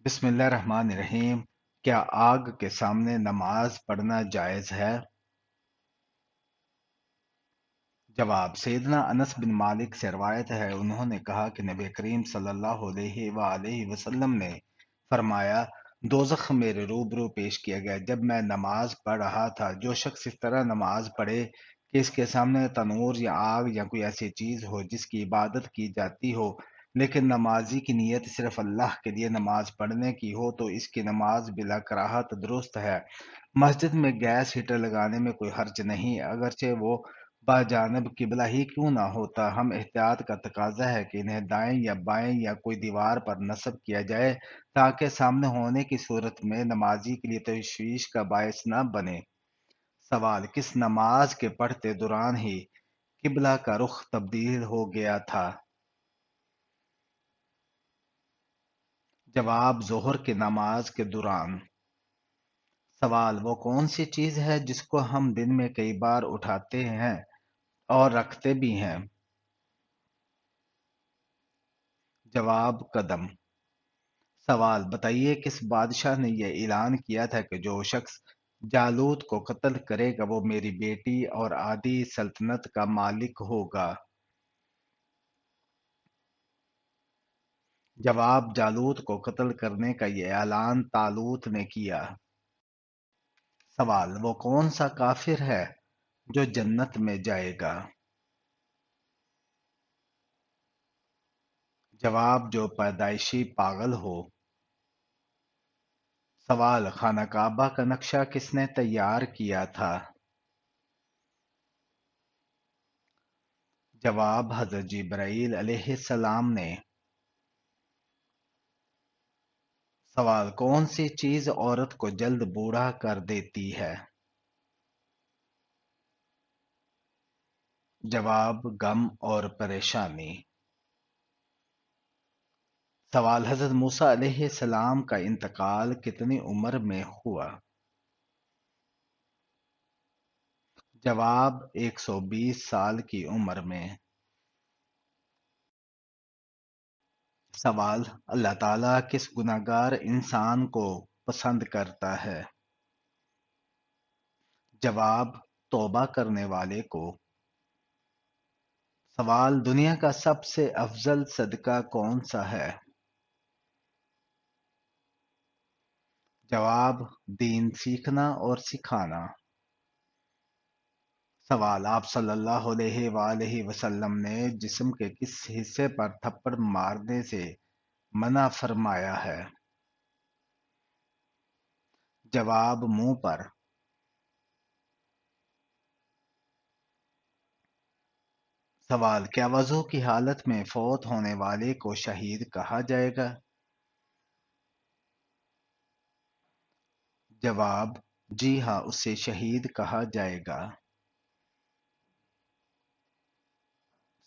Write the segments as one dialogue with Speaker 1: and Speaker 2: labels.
Speaker 1: بسم اللہ الرحمن الرحیم۔ کیا آگ کے سامنے نماز پڑھنا جائز ہے؟ جواب: سیدنا انس بن مالک سے روایت ہے، انہوں نے کہا کہ نبی کریم صلی اللہ علیہ وآلہ وسلم نے فرمایا، دوزخ میرے روبرو پیش کیا گیا جب میں نماز پڑھ رہا تھا۔ جو شخص اس طرح نماز پڑھے کہ اس کے سامنے تنور یا آگ یا کوئی ایسی چیز ہو جس کی عبادت کی جاتی ہو، لیکن نمازی کی نیت صرف اللہ کے لیے نماز پڑھنے کی ہو، تو اس کی نماز بلا کراہت درست ہے۔ مسجد میں گیس ہیٹر لگانے میں کوئی حرج نہیں، اگرچہ وہ باجانب قبلہ ہی کیوں نہ ہوتا۔ ہم احتیاط کا تقاضا ہے کہ انہیں دائیں یا بائیں یا کوئی دیوار پر نصب کیا جائے تاکہ سامنے ہونے کی صورت میں نمازی کے لیے تشویش کا باعث نہ بنے۔ سوال: کس نماز کے پڑھتے دوران ہی قبلہ کا رخ تبدیل ہو گیا تھا؟ جواب: ظہر کی نماز کے دوران۔ سوال: وہ کون سی چیز ہے جس کو ہم دن میں کئی بار اٹھاتے ہیں اور رکھتے بھی ہیں؟ جواب: قدم۔ سوال: بتائیے کس بادشاہ نے یہ اعلان کیا تھا کہ جو شخص جالوت کو قتل کرے گا وہ میری بیٹی اور آدھی سلطنت کا مالک ہوگا؟ جواب: جالوت کو قتل کرنے کا یہ اعلان طالوت نے کیا۔ سوال: وہ کون سا کافر ہے جو جنت میں جائے گا؟ جواب: جو پیدائشی پاگل ہو۔ سوال: خانہ کعبہ کا نقشہ کس نے تیار کیا تھا؟ جواب: حضرت جبرائیل علیہ السلام نے۔ سوال: کون سی چیز عورت کو جلد بوڑھا کر دیتی ہے؟ جواب: غم اور پریشانی۔ سوال: حضرت موسیٰ علیہ السلام کا انتقال کتنی عمر میں ہوا؟ جواب: 120 سال کی عمر میں۔ سوال: اللہ تعالیٰ کس گنہگار انسان کو پسند کرتا ہے؟ جواب: توبہ کرنے والے کو۔ سوال: دنیا کا سب سے افضل صدقہ کون سا ہے؟ جواب: دین سیکھنا اور سکھانا۔ سوال: آپ صلی اللہ علیہ وآلہ وسلم نے جسم کے کس حصے پر تھپڑ مارنے سے منع فرمایا ہے؟ جواب: منہ پر۔ سوال: کیا وضو کی حالت میں فوت ہونے والے کو شہید کہا جائے گا؟ جواب: جی ہاں، اسے شہید کہا جائے گا۔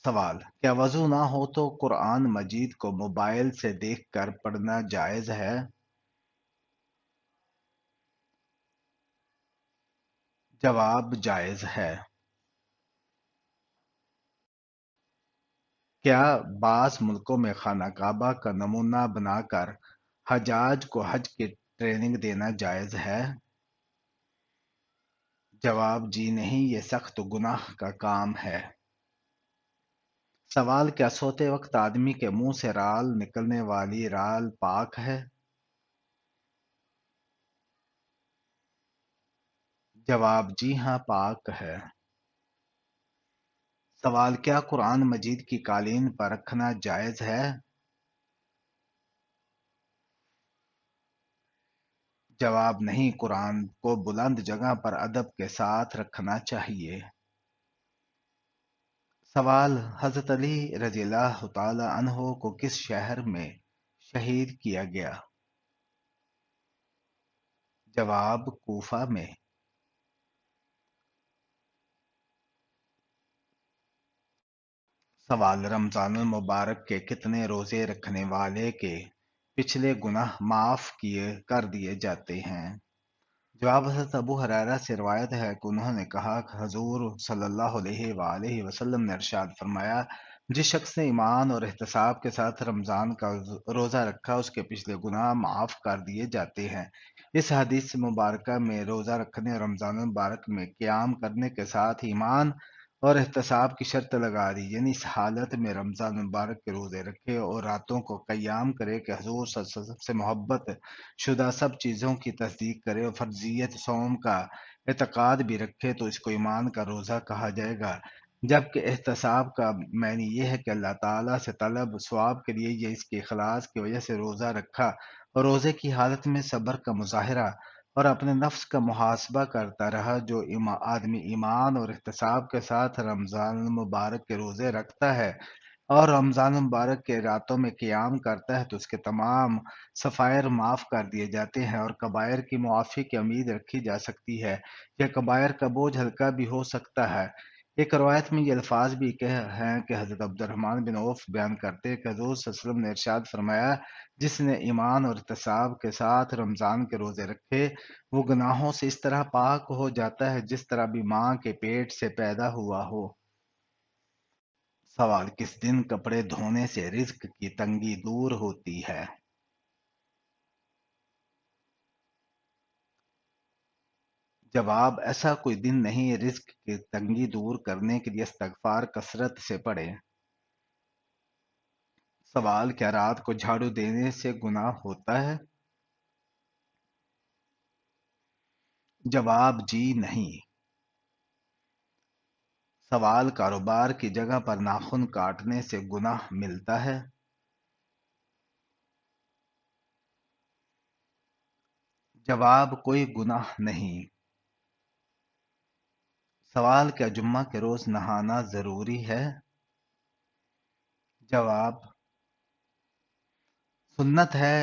Speaker 1: سوال: کیا وضو نہ ہو تو قرآن مجید کو موبائل سے دیکھ کر پڑھنا جائز ہے؟ جواب: جائز ہے۔ کیا بعض ملکوں میں خانہ کعبہ کا نمونہ بنا کر حجاج کو حج کی ٹریننگ دینا جائز ہے؟ جواب: جی نہیں، یہ سخت گناہ کا کام ہے۔ سوال: کیا سوتے وقت آدمی کے منہ سے رال نکلنے والی رال پاک ہے؟ جواب: جی ہاں، پاک ہے۔ سوال: کیا قرآن مجید کی قالین پر رکھنا جائز ہے؟ جواب: نہیں، قرآن کو بلند جگہ پر ادب کے ساتھ رکھنا چاہیے۔ سوال: حضرت علی رضی اللہ تعالی عنہ کو کس شہر میں شہید کیا گیا؟ جواب: کوفہ میں۔ سوال: رمضان المبارک کے کتنے روزے رکھنے والے کے پچھلے گناہ معاف کر دیے جاتے ہیں؟ جواب: حضرت ابو ہریرہ سے روایت ہے کہ انہوں نے کہا کہ حضور صلی اللہ علیہ وآلہ وسلم نے ارشاد فرمایا، جس شخص نے ایمان اور احتساب کے ساتھ رمضان کا روزہ رکھا اس کے پچھلے گناہ معاف کر دیے جاتے ہیں۔ اس حدیث مبارکہ میں روزہ رکھنے اور رمضان مبارک میں قیام کرنے کے ساتھ ایمان اور احتساب کی شرط لگا دی، یعنی اس حالت میں رمضان مبارک کے روزے رکھے اور راتوں کو قیام کرے کہ حضور صلی اللہ علیہ وسلم سے محبت شدہ سب چیزوں کی تصدیق کرے اور فرضیت صوم کا اعتقاد بھی رکھے تو اس کو ایمان کا روزہ کہا جائے گا، جبکہ احتساب کا معنی یہ ہے کہ اللہ تعالیٰ سے طلب ثواب کے لیے یہ اس کے اخلاص کی وجہ سے روزہ رکھا اور روزے کی حالت میں صبر کا مظاہرہ اور اپنے نفس کا محاسبہ کرتا رہا۔ جو آدمی ایمان اور احتساب کے ساتھ رمضان المبارک کے روزے رکھتا ہے اور رمضان مبارک کے راتوں میں قیام کرتا ہے تو اس کے تمام صفائر معاف کر دیے جاتے ہیں اور کبائر کی معافی کی امید رکھی جا سکتی ہے یا کبائر کا بوجھ ہلکا بھی ہو سکتا ہے۔ ایک روایت میں یہ الفاظ بھی ہیں کہ حضرت عبد الرحمن بن عوف بیان کرتے ہیں کہ حضور صلی اللہ علیہ وسلم نے ارشاد فرمایا، جس نے ایمان اور احتساب کے ساتھ رمضان کے روزے رکھے وہ گناہوں سے اس طرح پاک ہو جاتا ہے جس طرح بھی ماں کے پیٹ سے پیدا ہوا ہو۔ سوال: کس دن کپڑے دھونے سے رزق کی تنگی دور ہوتی ہے؟ جواب: ایسا کوئی دن نہیں، رزق کی تنگی دور کرنے کے لیے استغفار کثرت سے پڑھیں۔ سوال: کیا رات کو جھاڑو دینے سے گناہ ہوتا ہے؟ جواب: جی نہیں۔ سوال: کاروبار کی جگہ پر ناخن کاٹنے سے گناہ ملتا ہے؟ جواب: کوئی گناہ نہیں۔ سوال: کیا جمعہ کے روز نہانا ضروری ہے؟ جواب: سنت ہے،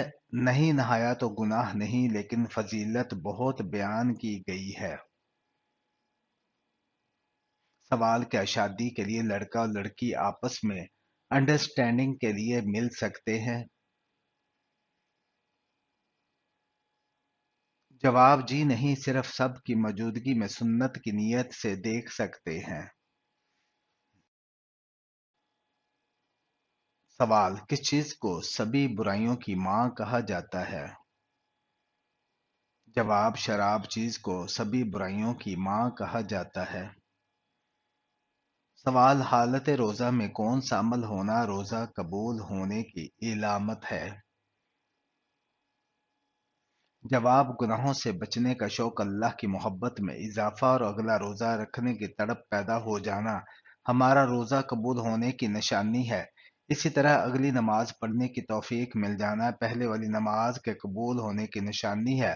Speaker 1: نہیں نہایا تو گناہ نہیں، لیکن فضیلت بہت بیان کی گئی ہے۔ سوال: کیا شادی کے لیے لڑکا اور لڑکی آپس میں انڈرسٹینڈنگ کے لیے مل سکتے ہیں؟ جواب: جی نہیں، صرف سب کی موجودگی میں سنت کی نیت سے دیکھ سکتے ہیں۔ سوال: کس چیز کو سبھی برائیوں کی ماں کہا جاتا ہے؟ جواب: شراب چیز کو سبھی برائیوں کی ماں کہا جاتا ہے۔ سوال: حالت روزہ میں کون سا عمل ہونا روزہ قبول ہونے کی علامت ہے؟ جواب: گناہوں سے بچنے کا شوق، اللہ کی محبت میں اضافہ اور اگلا روزہ رکھنے کی تڑپ پیدا ہو جانا ہمارا روزہ قبول ہونے کی نشانی ہے۔ اسی طرح اگلی نماز پڑھنے کی توفیق مل جانا پہلے والی نماز کے قبول ہونے کی نشانی ہے،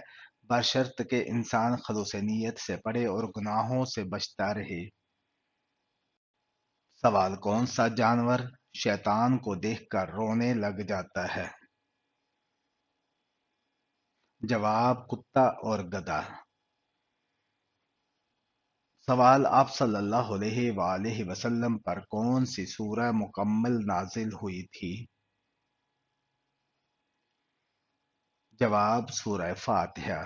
Speaker 1: بشرط کہ انسان خلوص نیت سے پڑھے اور گناہوں سے بچتا رہے۔ سوال: کون سا جانور شیطان کو دیکھ کر رونے لگ جاتا ہے؟ جواب: کتا اور گدھا۔ سوال: آپ صلی اللہ علیہ وآلہ وسلم پر کون سی سورہ مکمل نازل ہوئی تھی؟ جواب: سورہ فاتحہ۔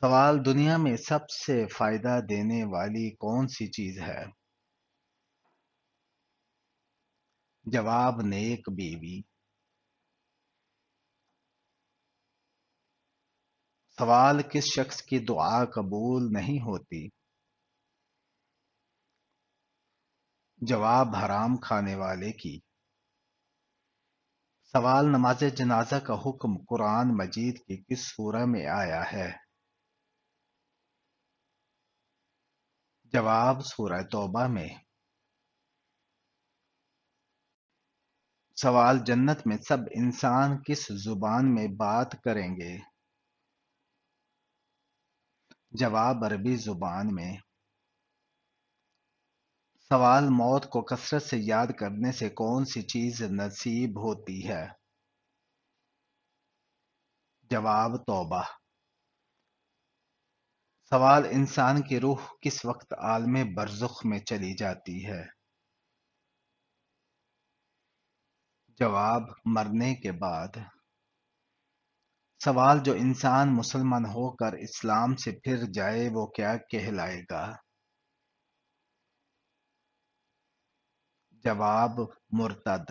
Speaker 1: سوال: دنیا میں سب سے فائدہ دینے والی کون سی چیز ہے؟ جواب: نیک بیوی۔ سوال: کس شخص کی دعا قبول نہیں ہوتی؟ جواب: حرام کھانے والے کی۔ سوال: نماز جنازہ کا حکم قرآن مجید کی کس سورہ میں آیا ہے؟ جواب: سورہ توبہ میں۔ سوال: جنت میں سب انسان کس زبان میں بات کریں گے؟ جواب: عربی زبان میں۔ سوال: موت کو کثرت سے یاد کرنے سے کون سی چیز نصیب ہوتی ہے؟ جواب: توبہ۔ سوال: انسان کی روح کس وقت عالم برزخ میں چلی جاتی ہے؟ جواب: مرنے کے بعد۔ سوال: جو انسان مسلمان ہو کر اسلام سے پھر جائے وہ کیا کہلائے گا؟ جواب: مرتد۔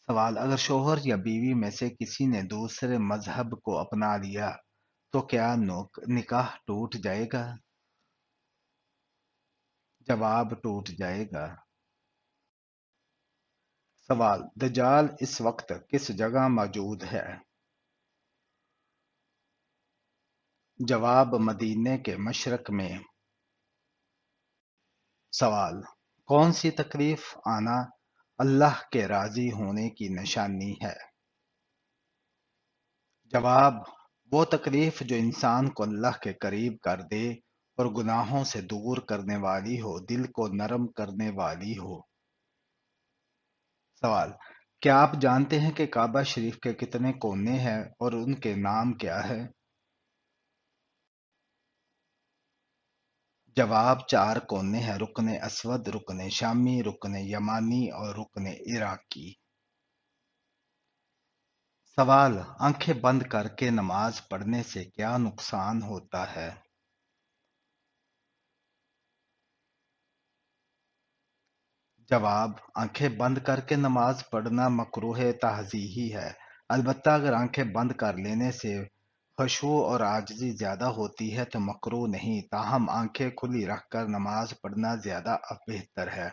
Speaker 1: سوال: اگر شوہر یا بیوی میں سے کسی نے دوسرے مذہب کو اپنا لیا تو کیا نکاح ٹوٹ جائے گا؟ جواب: ٹوٹ جائے گا۔ سوال: دجال اس وقت کس جگہ موجود ہے؟ جواب: مدینے کے مشرق میں۔ سوال: کون سی تکلیف آنا اللہ کے راضی ہونے کی نشانی ہے؟ جواب: وہ تکلیف جو انسان کو اللہ کے قریب کر دے اور گناہوں سے دور کرنے والی ہو، دل کو نرم کرنے والی ہو۔ سوال: کیا آپ جانتے ہیں کہ کعبہ شریف کے کتنے کونے ہیں اور ان کے نام کیا ہے؟ جواب: 4 کونے ہیں: رکن اسود، رکن شامی، رکن یمانی اور رکن عراقی۔ سوال: آنکھیں بند کر کے نماز پڑھنے سے کیا نقصان ہوتا ہے؟ جواب: آنکھیں بند کر کے نماز پڑھنا مکروہ تنزیہی ہے، البتہ اگر آنکھیں بند کر لینے سے خشوع اور عاجزی زیادہ ہوتی ہے تو مکروہ نہیں، تاہم آنکھیں کھلی رکھ کر نماز پڑھنا زیادہ بہتر ہے،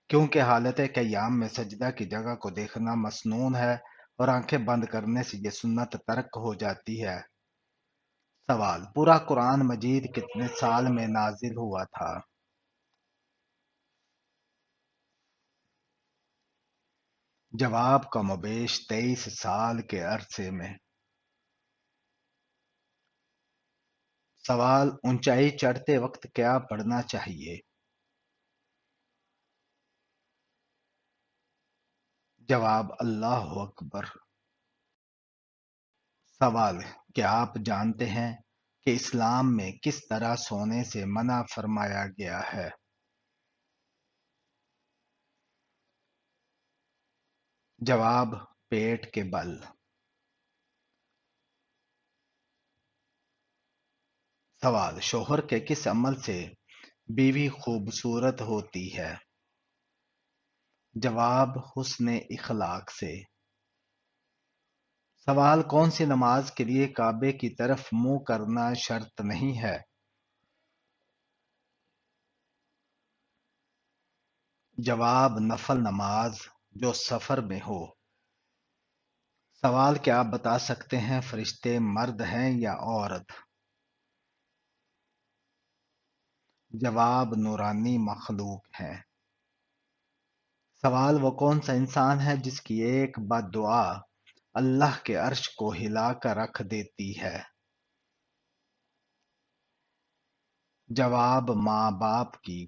Speaker 1: کیونکہ حالت قیام میں سجدہ کی جگہ کو دیکھنا مسنون ہے اور آنکھیں بند کرنے سے یہ سنت ترک ہو جاتی ہے۔ سوال: پورا قرآن مجید کتنے سال میں نازل ہوا تھا؟ جواب: کم و بیش 23 سال کے عرصے میں۔ سوال: اونچائی چڑھتے وقت کیا پڑھنا چاہیے؟ جواب: اللہ اکبر۔ سوال: کیا آپ جانتے ہیں کہ اسلام میں کس طرح سونے سے منع فرمایا گیا ہے؟ جواب: پیٹ کے بل۔ سوال: شوہر کے کس عمل سے بیوی خوبصورت ہوتی ہے؟ جواب: حسن اخلاق سے۔ سوال: کون سی نماز کے لیے کعبے کی طرف منہ کرنا شرط نہیں ہے؟ جواب: نفل نماز جو سفر میں ہو۔ سوال: کیا آپ بتا سکتے ہیں فرشتے مرد ہیں یا عورت؟ جواب: نورانی مخلوق ہیں۔ سوال: وہ کون سا انسان ہے جس کی ایک بد دعا اللہ کے عرش کو ہلا کر رکھ دیتی ہے؟ جواب: ماں باپ کی۔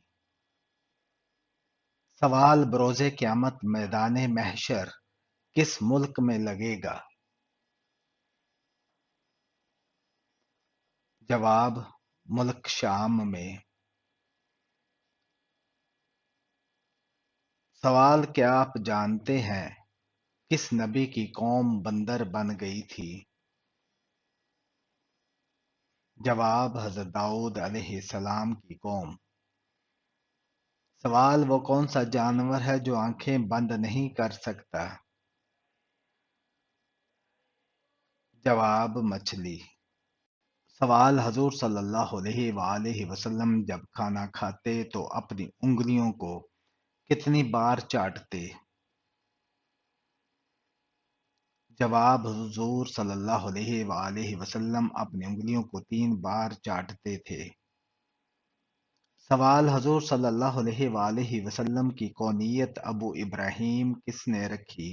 Speaker 1: سوال: بروز قیامت میدان محشر کس ملک میں لگے گا؟ جواب: ملک شام میں۔ سوال: کیا آپ جانتے ہیں کس نبی کی قوم بندر بن گئی تھی؟ جواب: حضرت داؤد علیہ السلام کی قوم۔ سوال: وہ کون سا جانور ہے جو آنکھیں بند نہیں کر سکتا؟ جواب: مچھلی۔ سوال: حضور صلی اللہ علیہ وآلہ وسلم جب کھانا کھاتے تو اپنی انگلیوں کو کتنی بار چاٹتے؟ جواب: حضور صلی اللہ علیہ وآلہ وسلم اپنی انگلیوں کو 3 بار چاٹتے تھے۔ سوال: حضور صلی اللہ علیہ وآلہ وسلم کی کونیت ابو ابراہیم کس نے رکھی؟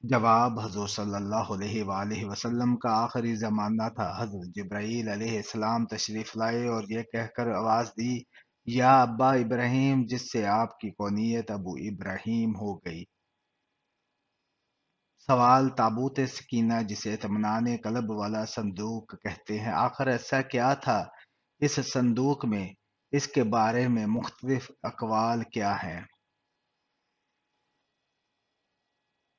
Speaker 1: جواب: حضور صلی اللہ علیہ وآلہ وسلم کا آخری زمانہ تھا، حضرت جبرائیل علیہ السلام تشریف لائے اور یہ کہہ کر آواز دی، یا ابا ابراہیم، جس سے آپ کی کونیت ابو ابراہیم ہو گئی۔ سوال: تابوت سکینہ جسے اطمینان قلب والا صندوق کہتے ہیں، آخر ایسا کیا تھا اس صندوق میں؟ اس کے بارے میں مختلف اقوال کیا ہیں؟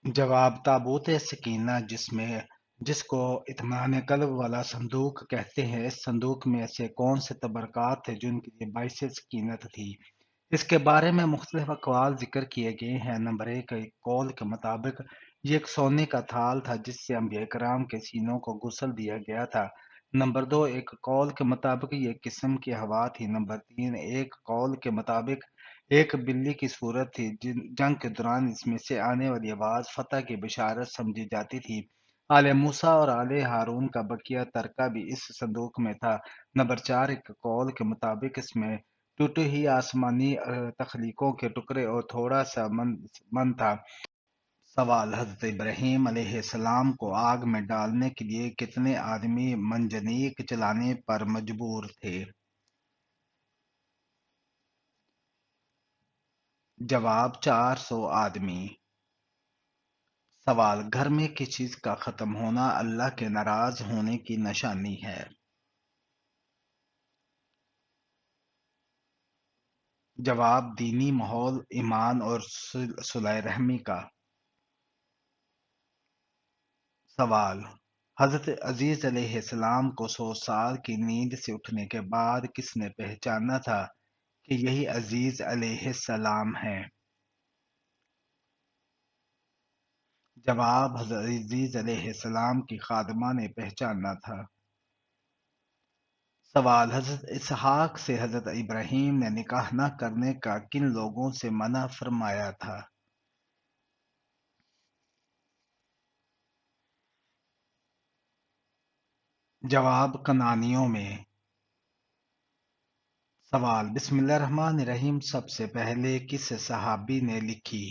Speaker 1: جواب: تابوت سکینہ جس میں جس کو اطمینان قلب والا صندوق کہتے ہیں۔ اس صندوق میں ایسے کون سے تبرکات تھے جن کے لیے باعث سکینت تھی؟ اس کے بارے میں مختلف اقوال ذکر کیے گئے ہیں۔ نمبر ایک قول کے مطابق یہ ایک سونے کا تھال تھا جس سے انبیاء کرام کے سینوں کو غسل دیا گیا تھا۔ نمبر دو ایک قول کے مطابق یہ ایک قسم کی ہوا تھی۔ نمبر تین ایک قول کے مطابق ایک بلی کی صورت تھی۔ جنگ کے دوران اس میں سے آنے والی آواز فتح کی بشارت سمجھی جاتی تھی۔ آل موسیٰ اور آل ہارون کا بقیہ ترکہ بھی اس صندوق میں تھا۔ نمبر چار ایک قول کے مطابق اس میں ٹوٹی ہوئی آسمانی تخلیقوں کے ٹکڑے اور تھوڑا سا من تھا۔ سوال: حضرت ابراہیم علیہ السلام کو آگ میں ڈالنے کے لیے کتنے آدمی منجنیق چلانے پر مجبور تھے؟ جواب: 400 آدمی۔ سوال: گھر میں کس چیز کا ختم ہونا اللہ کے ناراض ہونے کی نشانی ہے؟ جواب: دینی ماحول، ایمان اور صلہ رحمی کا۔ سوال: حضرت عزیز علیہ السلام کو 100 سال کی نیند سے اٹھنے کے بعد کس نے پہچانا تھا کہ یہی عزیز علیہ السلام ہیں؟ جواب: حضرت عزیز علیہ السلام کی خادمہ نے پہچانا تھا۔ سوال: حضرت اسحاق سے حضرت ابراہیم نے نکاح نہ کرنے کا کن لوگوں سے منع فرمایا تھا؟ جواب: کنعانیوں میں۔ سوال: بسم اللہ الرحمن الرحیم سب سے پہلے کس صحابی نے لکھی؟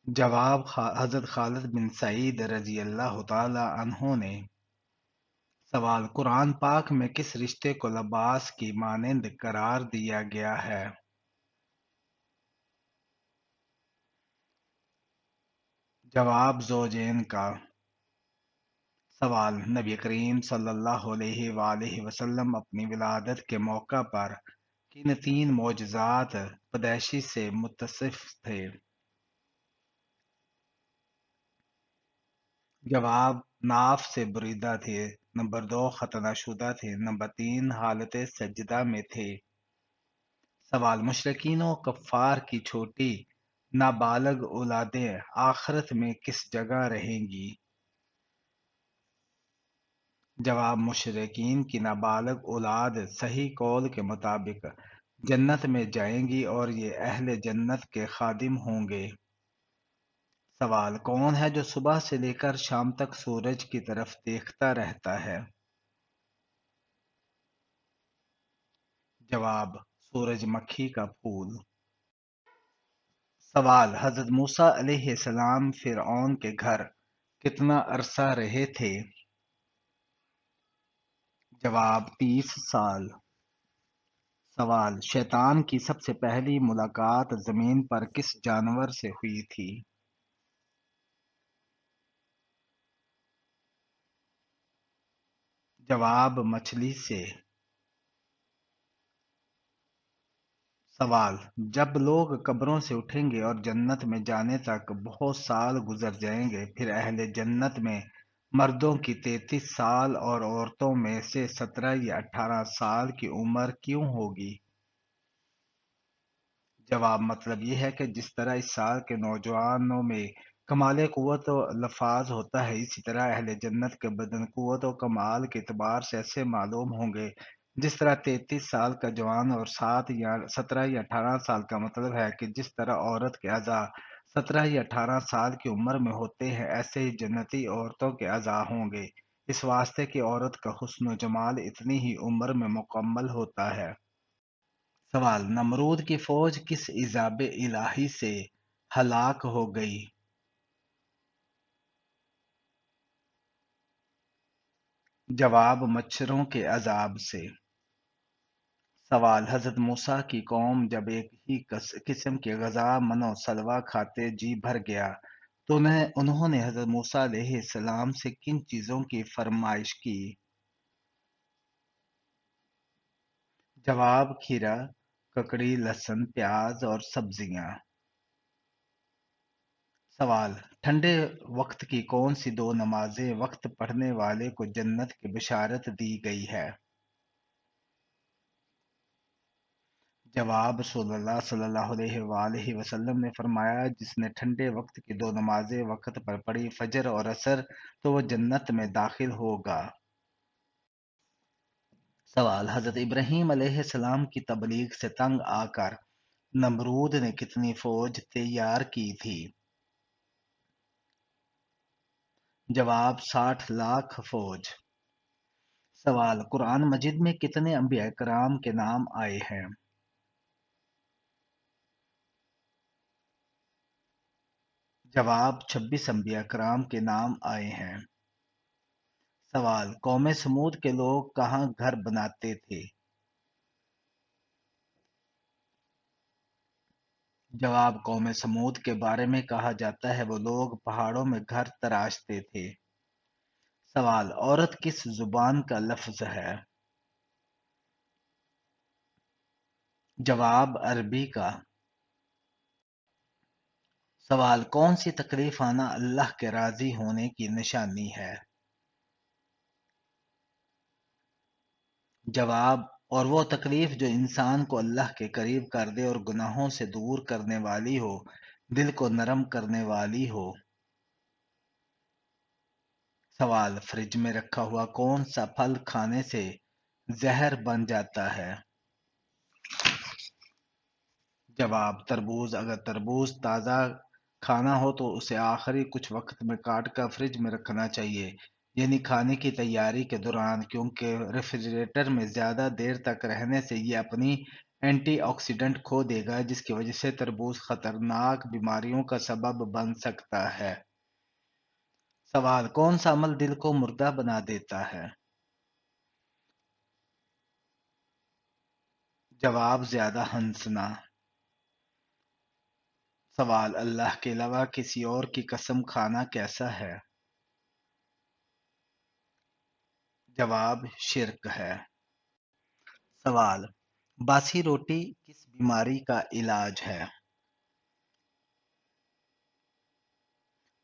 Speaker 1: جواب: حضرت خالد بن سعید رضی اللہ تعالی عنہ نے۔ سوال: قرآن پاک میں کس رشتے کو لباس کی مانند قرار دیا گیا ہے؟ جواب: زوجین کا۔ سوال: نبی کریم صلی اللہ علیہ وآلہ وسلم اپنی ولادت کے موقع پر کن 3 معجزات پیدائشی سے متصف تھے؟ جواب: ناف سے بریدہ تھے۔ نمبر 2 ختنہ شدہ تھے۔ نمبر 3 حالت سجدہ میں تھے۔ سوال: مشرکین و کفار کی چھوٹی نابالغ اولادیں آخرت میں کس جگہ رہیں گی؟ جواب: مشرکین کی نابالغ اولاد صحیح قول کے مطابق جنت میں جائیں گی اور یہ اہل جنت کے خادم ہوں گے۔ سوال: کون ہے جو صبح سے لے کر شام تک سورج کی طرف دیکھتا رہتا ہے؟ جواب: سورج مکھی کا پھول۔ سوال: حضرت موسیٰ علیہ السلام فرعون کے گھر کتنا عرصہ رہے تھے؟ جواب: 30 سال۔ سوال: شیطان کی سب سے پہلی ملاقات زمین پر کس جانور سے ہوئی تھی؟ جواب: مچھلی سے۔ سوال: جب لوگ قبروں سے اٹھیں گے اور جنت میں جانے تک بہت سال گزر جائیں گے، پھر اہل جنت میں مردوں کی 33 سال اور عورتوں میں سے 17 یا 18 سال کی عمر کیوں ہوگی؟ جواب: مطلب یہ ہے کہ جس طرح اس سال کے نوجوانوں میں کمال قوت و لفاظ ہوتا ہے، اسی طرح اہل جنت کے بدن قوت و کمال کے اعتبار سے ایسے معلوم ہوں گے جس طرح 33 سال کا جوان اور 17 یا 18 سال کا مطلب ہے کہ جس طرح عورت کے اعضاء 17 یا 18 سال کی عمر میں ہوتے ہیں، ایسے ہی جنتی عورتوں کے اعضاء ہوں گے، اس واسطے کہ عورت کا حسن و جمال اتنی ہی عمر میں مکمل ہوتا ہے۔ سوال: نمرود کی فوج کس عذاب الہی سے ہلاک ہو گئی؟ جواب: مچھروں کے عذاب سے۔ سوال: حضرت موسیٰ کی قوم جب ایک ہی قسم کی غذا من و سلویٰ کھاتے جی بھر گیا تو انہوں نے حضرت موسیٰ علیہ السلام سے کن چیزوں کی فرمائش کی؟ جواب: کھیرا، ککڑی، لہسن، پیاز اور سبزیاں۔ سوال: ٹھنڈے وقت کی کون سی دو نمازیں وقت پڑھنے والے کو جنت کی بشارت دی گئی ہے؟ جواب: رسول اللہ صلی اللہ علیہ وآلہ وسلم نے فرمایا، جس نے ٹھنڈے وقت کی دو نمازیں وقت پر پڑھی، فجر اور عصر، تو وہ جنت میں داخل ہوگا۔ سوال: حضرت ابراہیم علیہ السلام کی تبلیغ سے تنگ آ کر نمرود نے کتنی فوج تیار کی تھی؟ جواب: 60 لاکھ فوج۔ سوال: قرآن مجید میں کتنے انبیاء کرام کے نام آئے ہیں؟ جواب: 26 انبیاء کرام کے نام آئے ہیں۔ سوال: قوم سمود کے لوگ کہاں گھر بناتے تھے؟ جواب: قوم سمود کے بارے میں کہا جاتا ہے وہ لوگ پہاڑوں میں گھر تراشتے تھے۔ سوال: عورت کس زبان کا لفظ ہے؟ جواب: عربی کا۔ سوال: کون سی تکلیف آنا اللہ کے راضی ہونے کی نشانی ہے؟ جواب: اور وہ تکلیف جو انسان کو اللہ کے قریب کر دے اور گناہوں سے دور کرنے والی ہو، دل کو نرم کرنے والی ہو۔ سوال: فریج میں رکھا ہوا کون سا پھل کھانے سے زہر بن جاتا ہے؟ جواب: تربوز۔ اگر تربوز تازہ کھانا ہو تو اسے آخری کچھ وقت میں کاٹ کر فریج میں رکھنا چاہیے، یعنی کھانے کی تیاری کے دوران، کیونکہ ریفریجریٹر میں زیادہ دیر تک رہنے سے یہ اپنی اینٹی آکسیڈنٹ کھو دے گا، جس کی وجہ سے تربوز خطرناک بیماریوں کا سبب بن سکتا ہے۔ سوال: کون سا عمل دل کو مردہ بنا دیتا ہے؟ جواب: زیادہ ہنسنا۔ سوال: اللہ کے علاوہ کسی اور کی قسم کھانا کیسا ہے؟ جواب: شرک ہے۔ سوال: باسی روٹی کس بیماری کا علاج ہے؟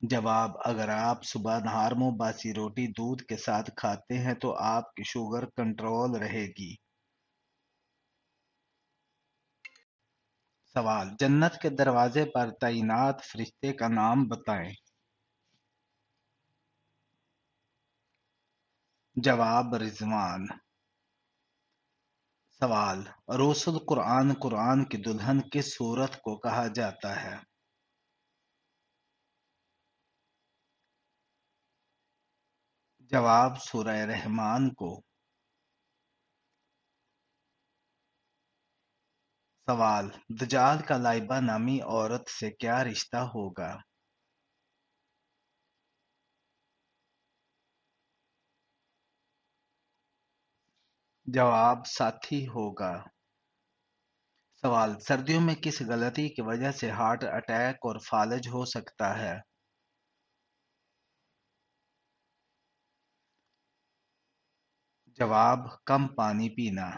Speaker 1: جواب: اگر آپ صبح نہار منہ باسی روٹی دودھ کے ساتھ کھاتے ہیں تو آپ کی شوگر کنٹرول رہے گی۔ سوال: جنت کے دروازے پر تعینات فرشتے کا نام بتائیں۔ جواب: رضوان۔ سوال: عروس القرآن قرآن کی دلہن کس سورت کو کہا جاتا ہے؟ جواب: سورہ رحمان کو۔ سوال: دجال کا لائبہ نامی عورت سے کیا رشتہ ہوگا؟ جواب: ساتھی ہوگا۔ سوال: سردیوں میں کس غلطی کی وجہ سے ہارٹ اٹیک اور فالج ہو سکتا ہے؟ جواب: کم پانی پینا۔